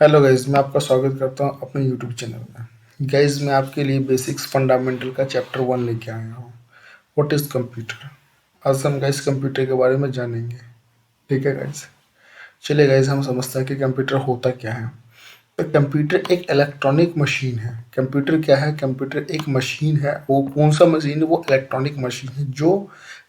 Hello guys, मैं आपका स्वागत करता हूँ अपने यूट्यूब चैनल में। गाइज, मैं आपके लिए बेसिक्स फंडामेंटल का चैप्टर 1 लेके आया हूँ। What is computer. आज हम गाइज कंप्यूटर के बारे में जानेंगे। ठीक है गाइज, चलिए गाइज हम समझते हैं कि कंप्यूटर होता क्या है। तो कंप्यूटर एक इलेक्ट्रॉनिक मशीन है। कंप्यूटर क्या है? कंप्यूटर एक मशीन है। वो कौन सा मशीन है? वो इलेक्ट्रॉनिक मशीन है जो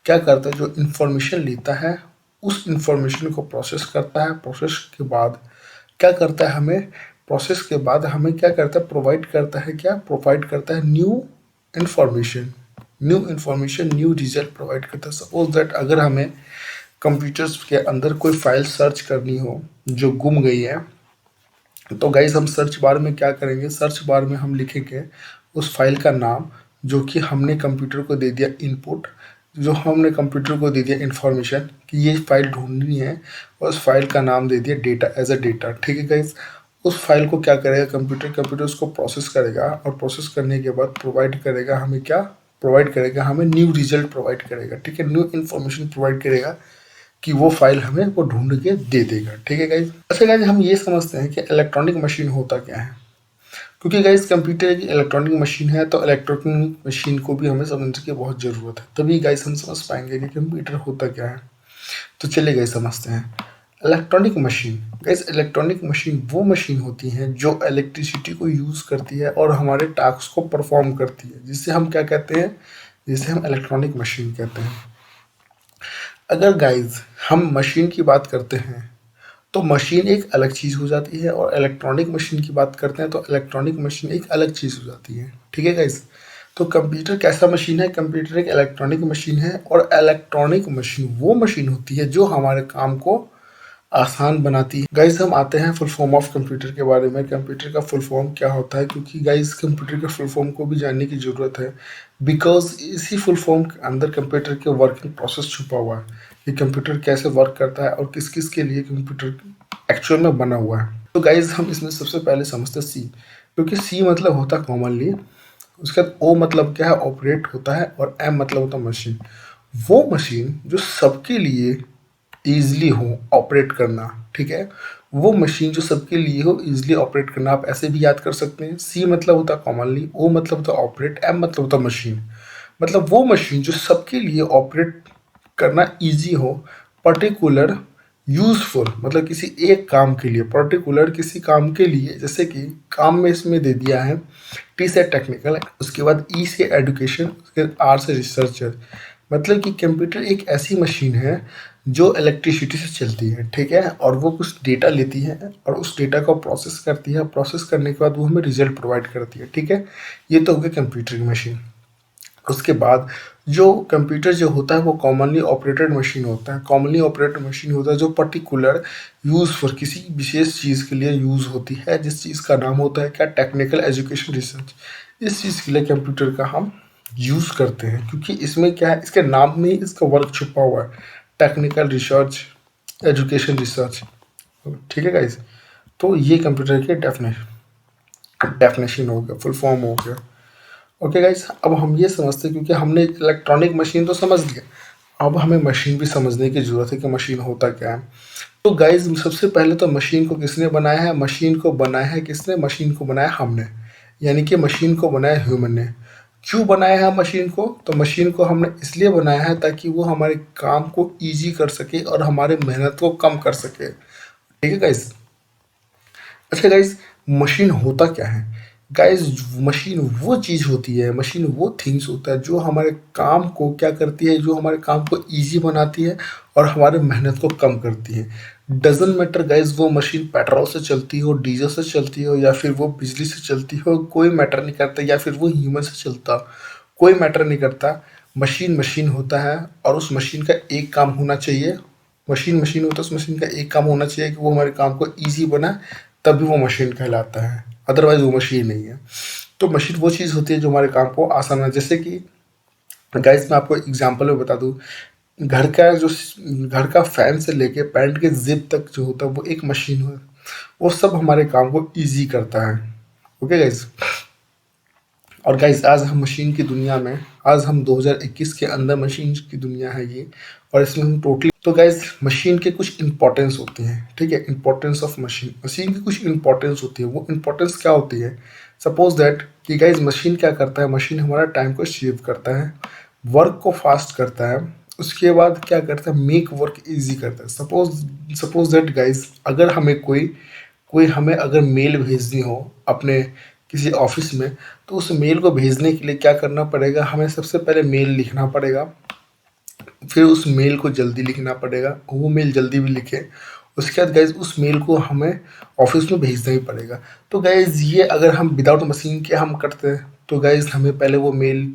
क्या करता है, जो इंफॉर्मेशन लेता है, उस इंफॉर्मेशन को प्रोसेस करता है। प्रोसेस के बाद क्या करता है, हमें प्रोसेस के बाद हमें क्या करता है, प्रोवाइड करता है। क्या प्रोवाइड करता है? Information new information, new result provide करता है। सपोज दैट अगर हमें कंप्यूटर्स के अंदर कोई फाइल सर्च करनी हो जो गुम गई है, तो गाइज हम सर्च बार में क्या करेंगे, सर्च बार में हम लिखेंगे उस फाइल का नाम जो कि हमने कंप्यूटर को दे दिया इनपुट, जो हमने कंप्यूटर को दे दिया इंफॉर्मेशन कि ये फाइल ढूंढनी है, और उस फाइल का नाम दे दिया डेटा एज अ डेटा। ठीक है गाइज, उस फाइल को क्या करेगा कंप्यूटर उसको प्रोसेस करेगा, और प्रोसेस करने के बाद प्रोवाइड करेगा हमें। क्या प्रोवाइड करेगा? हमें न्यू रिजल्ट प्रोवाइड करेगा। ठीक है, न्यू इन्फॉर्मेशन प्रोवाइड करेगा कि वो फाइल हमें वो ढूंढ के दे देगा। ठीक है गाइज। अच्छा गाइज, हम ये समझते हैं कि इलेक्ट्रॉनिक मशीन होता क्या है। क्योंकि गाइज कंप्यूटर एक इलेक्ट्रॉनिक मशीन है, तो इलेक्ट्रॉनिक मशीन को भी हमें समझने की बहुत ज़रूरत है, तभी गाइज हम समझ पाएंगे कि कंप्यूटर होता क्या है। तो चलिए गाइज समझते हैं electronic machine. Guys electronic machine वो मशीन होती हैं जो इलेक्ट्रिसिटी को यूज़ करती है और हमारे टास्क को परफॉर्म करती है, जिससे हम क्या कहते हैं, जिसे हम इलेक्ट्रॉनिक मशीन कहते हैं। अगर गाइज हम मशीन की बात करते हैं तो मशीन एक अलग चीज़ हो जाती है, और इलेक्ट्रॉनिक मशीन की बात करते हैं तो इलेक्ट्रॉनिक मशीन एक अलग चीज़ हो जाती है। ठीक है गाइज, तो कंप्यूटर कैसा मशीन है? कंप्यूटर एक इलेक्ट्रॉनिक मशीन है, और इलेक्ट्रॉनिक मशीन वो मशीन होती है जो हमारे काम को आसान बनाती है। गाइज हम आते हैं फुल फॉर्म ऑफ कंप्यूटर के बारे में। कंप्यूटर का फुल फॉर्म क्या होता है, क्योंकि गाइज कंप्यूटर के फुल फॉर्म को भी जानने की ज़रूरत है, बिकॉज इसी फुल फॉर्म के अंदर कंप्यूटर के वर्किंग प्रोसेस छुपा हुआ है कि कंप्यूटर कैसे वर्क करता है और किस किस के लिए कंप्यूटर एक्चुअल में बना हुआ है। तो गाइज हम इसमें सबसे पहले समझते हैं सी, क्योंकि सी मतलब होता है कॉमनली, उसके बाद ओ मतलब क्या है, ऑपरेट होता है, और एम मतलब होता है मशीन। वो मशीन जो सबके लिए ईजिली हो ऑपरेट करना। ठीक है, वो मशीन जो सबके लिए हो ईजिली ऑपरेट करना। आप ऐसे भी याद कर सकते हैं, सी मतलब होता है कॉमनली, ओ मतलब होता है ऑपरेट, एम मतलब होता है मशीन। मतलब वो मशीन जो सबके लिए ऑपरेट करना इजी हो, पर्टिकुलर यूजफुल मतलब किसी एक काम के लिए, पर्टिकुलर किसी काम के लिए। जैसे कि काम में इसमें दे दिया है टी से टेक्निकल, उसके बाद ई से एजुकेशन, उसके बाद आर से रिसर्चर। मतलब कि कंप्यूटर एक ऐसी मशीन है जो इलेक्ट्रिसिटी से चलती है। ठीक है, और वो कुछ डेटा लेती है और उस डेटा को प्रोसेस करती है। प्रोसेस करने के बाद वो हमें रिजल्ट प्रोवाइड करती है। ठीक है, ये तो हो गया कंप्यूटर की मशीन। उसके बाद जो कंप्यूटर जो होता है वो कॉमनली ऑपरेटेड मशीन होता है। कॉमनली ऑपरेटेड मशीन होता है जो पर्टिकुलर यूज़ फॉर किसी विशेष चीज़ के लिए यूज़ होती है, जिस चीज़ का नाम होता है क्या, टेक्निकल एजुकेशन रिसर्च। इस चीज़ के लिए कंप्यूटर का हम यूज़ करते हैं, क्योंकि इसमें क्या है, इसके नाम में ही इसका वर्क छुपा हुआ है, टेक्निकल रिसर्च, एजुकेशन रिसर्च। ठीक है गाइज, तो ये कंप्यूटर के डेफिनेशन हो गया, फुल फॉर्म हो गया। ओके गाइज, अब हम ये समझते हैं, क्योंकि हमने इलेक्ट्रॉनिक मशीन तो समझ लिया, अब हमें मशीन भी समझने की जरूरत है कि मशीन होता क्या है। तो गाइज सबसे पहले तो मशीन को किसने बनाया है? मशीन को बनाया है किसने? मशीन को बनाया हमने, यानी कि मशीन को बनाया ह्यूमन ने। क्यों बनाया है मशीन को? तो मशीन को हमने इसलिए बनाया है ताकि वो हमारे काम को ईजी कर सके और हमारे मेहनत को कम कर सके। ठीक है गाइज। अच्छा गाइज, मशीन होता क्या है? गाइज मशीन वो चीज़ होती है, मशीन वो थिंग्स होता है जो हमारे काम को क्या करती है, जो हमारे काम को इजी बनाती है और हमारे मेहनत को कम करती है। डजंट मैटर गाइज, वो मशीन पेट्रोल से चलती हो, डीजल से चलती हो, या फिर वो बिजली से चलती हो, कोई मैटर नहीं करता, या फिर वो ह्यूमन से चलता हो, कोई मैटर नहीं करता। मशीन मशीन होता है, और उस मशीन का एक काम होना चाहिए। मशीन मशीन होता है, उस मशीन का एक काम होना चाहिए कि वो हमारे काम को ईजी बनाए, तभी वो मशीन कहलाता है, अदरवाइज वो मशीन नहीं है। तो मशीन वो चीज़ होती है जो हमारे काम को आसान है। जैसे कि गाइस मैं आपको एग्जांपल में बता दूं, घर का फैन से लेके पैंट के जिप तक जो होता है वो एक मशीन है, वो सब हमारे काम को ईजी करता है। ओके गाइस, और गाइस आज हम मशीन की दुनिया में, आज हम 2021 के अंदर मशीन की दुनिया है ये, और इसमें हम टोटली तो गाइज मशीन के कुछ इंपॉर्टेंस होती हैं, ठीक है। इंपॉर्टेंस ऑफ मशीन, मशीन की कुछ इंपॉर्टेंस होती है। वो इंपॉर्टेंस क्या होती है? सपोज दैट कि गाइज मशीन क्या करता है, मशीन हमारा टाइम को सेव करता है, वर्क को फास्ट करता है, उसके बाद क्या करता है, मेक वर्क इजी करता है। सपोज दैट गाइज अगर हमें कोई कोई हमें अगर मेल भेजनी हो अपने किसी ऑफिस में, तो उस मेल को भेजने के लिए क्या करना पड़ेगा, हमें सबसे पहले मेल लिखना पड़ेगा, फिर उस मेल को जल्दी लिखना पड़ेगा, वो मेल जल्दी भी लिखे, उसके बाद गाइज उस मेल को हमें ऑफिस में भेजना ही पड़ेगा। तो गाइज ये अगर हम विदाउट मशीन के हम करते हैं तो गाइज हमें पहले वो मेल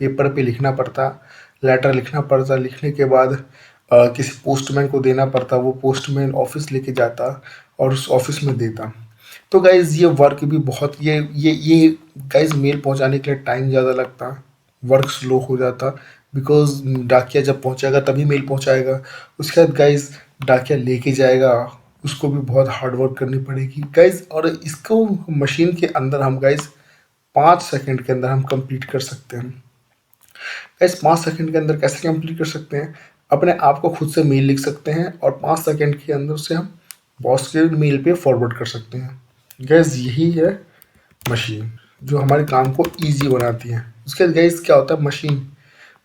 पेपर पे लिखना पड़ता, लेटर लिखना पड़ता, लिखने के बाद किसी पोस्टमैन को देना पड़ता, वो पोस्टमैन ऑफिस लेके जाता और उस ऑफिस में देता। तो गाइज ये वर्क भी बहुत ये गाइज मेल पहुंचाने के लिए टाइम ज़्यादा लगता, वर्क स्लो हो जाता, बिकॉज डाकिया जब पहुंचाएगा तभी मेल पहुंचाएगा। उसके बाद गाइज डाकिया लेके जाएगा, उसको भी बहुत हार्ड वर्क करनी पड़ेगी गाइज। और इसको मशीन के अंदर हम गाइज 5 सेकंड के अंदर हम कंप्लीट कर सकते हैं। गाइज 5 सेकंड के अंदर कैसे कंप्लीट कर सकते हैं? अपने आप को खुद से मेल लिख सकते हैं और 5 सेकंड के अंदर से हम बॉस के मेल पे फॉरवर्ड कर सकते हैं। गैस यही है मशीन जो हमारे काम को इजी बनाती है। उसके बाद गैस क्या होता है, मशीन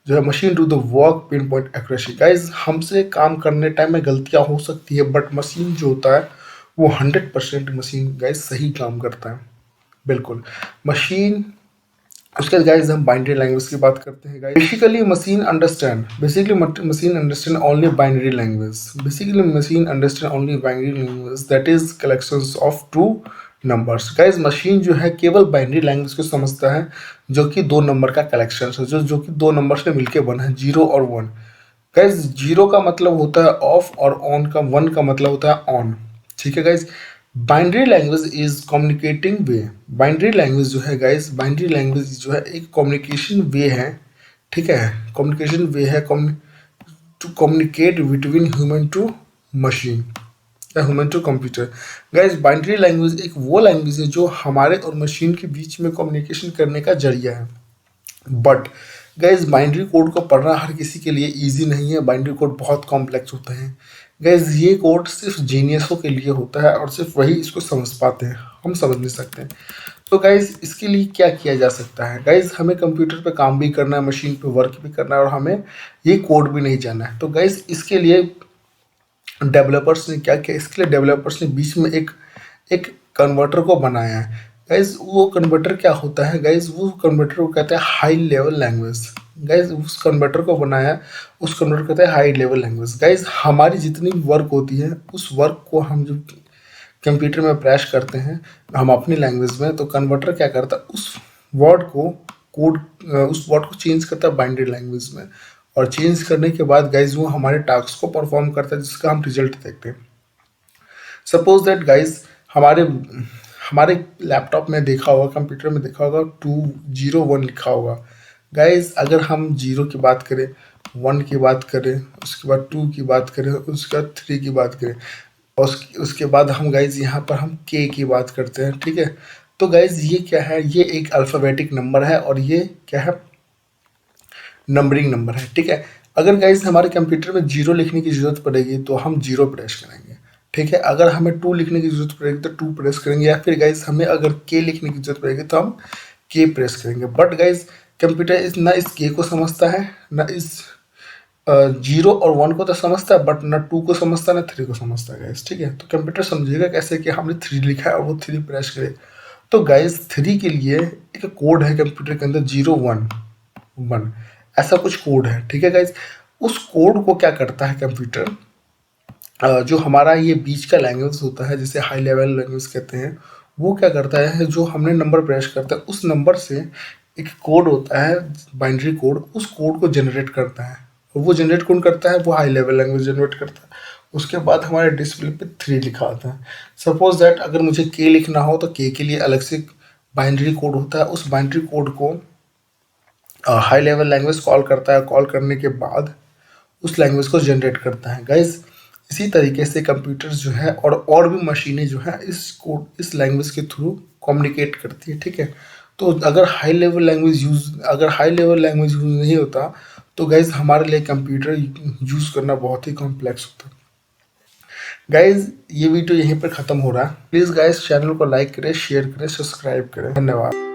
जो है, machine do the work pin point accuracy. Guys हमसे काम करने टाइम में गलतियां हो सकती है, बट मशीन जो होता है वो 100% मशीन गाइज सही काम करता है, बिल्कुल मशीन। उसके बाद गाइज हम बाइनरी लैंग्वेज की बात करते हैं guys. Basically machine understand only binary language. Basically machine understand only binary language, that is collections of two numbers. Guys machine जो है केवल बाइनरी लैंग्वेज को समझता है, जो कि 2 नंबर का कलेक्शन है, जो कि 2 नंबर से मिलके बना है, 0 और 1। गाइज 0 का मतलब होता है ऑफ और ऑन का 1 का मतलब होता है ऑन, ठीक है guys. Binary language is communicating way. Binary language जो है गाइज, बाइनरी लैंग्वेज जो है एक कम्युनिकेशन वे है, ठीक है। कम्युनिकेशन वे है to communicate between human to machine या human to computer. Guys binary language एक वो लैंग्वेज है जो हमारे और मशीन के बीच में कम्युनिकेशन करने का जरिया है। बट गाइज बाइनरी कोड को पढ़ना हर किसी के लिए इजी नहीं है, बाइनरी कोड बहुत कॉम्प्लेक्स होते हैं। गाइज ये कोड सिर्फ जीनियसों के लिए होता है और सिर्फ वही इसको समझ पाते हैं, हम समझ नहीं सकते। तो गाइज इसके लिए क्या किया जा सकता है? गाइज हमें कंप्यूटर पे काम भी करना है, मशीन पे वर्क भी करना है और हमें ये कोड भी नहीं जानना है। तो गाइज इसके लिए डेवलपर्स ने क्या किया, इसके लिए डेवलपर्स ने बीच में एक एक कन्वर्टर को बनाया है। गाइज वो कन्वर्टर क्या होता है? गाइज वो कन्वर्टर को कहते हैं हाई लेवल लैंग्वेज। गाइज उस कन्वर्टर को बनाया, उस कन्वर्टर कहते हैं हाई लेवल लैंग्वेज। गाइज हमारी जितनी वर्क होती है उस वर्क को हम जो कंप्यूटर में प्रेस करते हैं हम अपनी लैंग्वेज में, तो कन्वर्टर क्या करता है, उस वर्ड को कोड उस वर्ड को चेंज करता है बाइनरी लैंग्वेज में, और चेंज करने के बाद गाइज वो हमारे टास्क को परफॉर्म करता है जिसका हम रिजल्ट देखते हैं। सपोज दैट गाइज हमारे हमारे लैपटॉप में देखा होगा, कंप्यूटर में देखा होगा 201 लिखा होगा। गाइज अगर हम 0 की बात करें, 1 की बात करें, उसके बाद 2 की बात करें, उसके बाद 3 की बात करें, और उसके बाद हम गाइज यहाँ पर हम के की बात करते हैं, ठीक है। तो गाइज ये क्या है, ये एक अल्फ़ाबेटिक नंबर है और ये क्या है, नंबरिंग नंबर है, ठीक है। अगर गाइज हमारे कंप्यूटर में 0 लिखने की जरूरत पड़ेगी तो हम 0 प्रेस करेंगे, ठीक है। अगर हमें 2 लिखने की जरूरत पड़ेगी तो 2 प्रेस करेंगे, या फिर गाइज हमें अगर के लिखने की जरूरत पड़ेगी तो हम के प्रेस करेंगे। बट गाइज कंप्यूटर इस ना इस के को समझता है, ना इस 0 और 1 को तो समझता है, बट ना 2 को समझता है, ना 3 को समझता है गाइज, ठीक है। तो कंप्यूटर समझेगा कैसे कि हमने 3 लिखा है और वो 3 प्रेस करे। तो गाइज 3 के लिए एक कोड है कंप्यूटर के अंदर, 011 ऐसा कुछ कोड है, ठीक है गाइज। उस कोड को क्या करता है कंप्यूटर, जो हमारा ये बीच का लैंग्वेज होता है जिसे हाई लेवल लैंग्वेज कहते हैं, वो क्या करता है, जो हमने नंबर प्रेस करता है उस नंबर से एक कोड होता है बाइनरी कोड, उस कोड को जनरेट करता है। और वो जनरेट कौन करता है, वो हाई लेवल लैंग्वेज जनरेट करता है। उसके बाद हमारे डिस्प्ले पे 3 लिखा आता है। सपोज दैट अगर मुझे के लिखना हो तो के लिए अलग से बाइनरी कोड होता है, उस बाइनरी कोड को हाई लेवल लैंग्वेज कॉल करता है, कॉल करने के बाद उस लैंग्वेज को जनरेट करता है। गाइज इसी तरीके से कंप्यूटर्स जो है और भी मशीनें जो है इस लैंग्वेज के थ्रू कम्युनिकेट करती है, ठीक है। तो अगर हाई लेवल लैंग्वेज यूज नहीं होता तो गाइज हमारे लिए कंप्यूटर यूज करना बहुत ही कॉम्प्लेक्स होता है। गाइज ये वीडियो यहीं पर खत्म हो रहा है। प्लीज गाइज चैनल को लाइक करें, शेयर करें, सब्सक्राइब करें। धन्यवाद।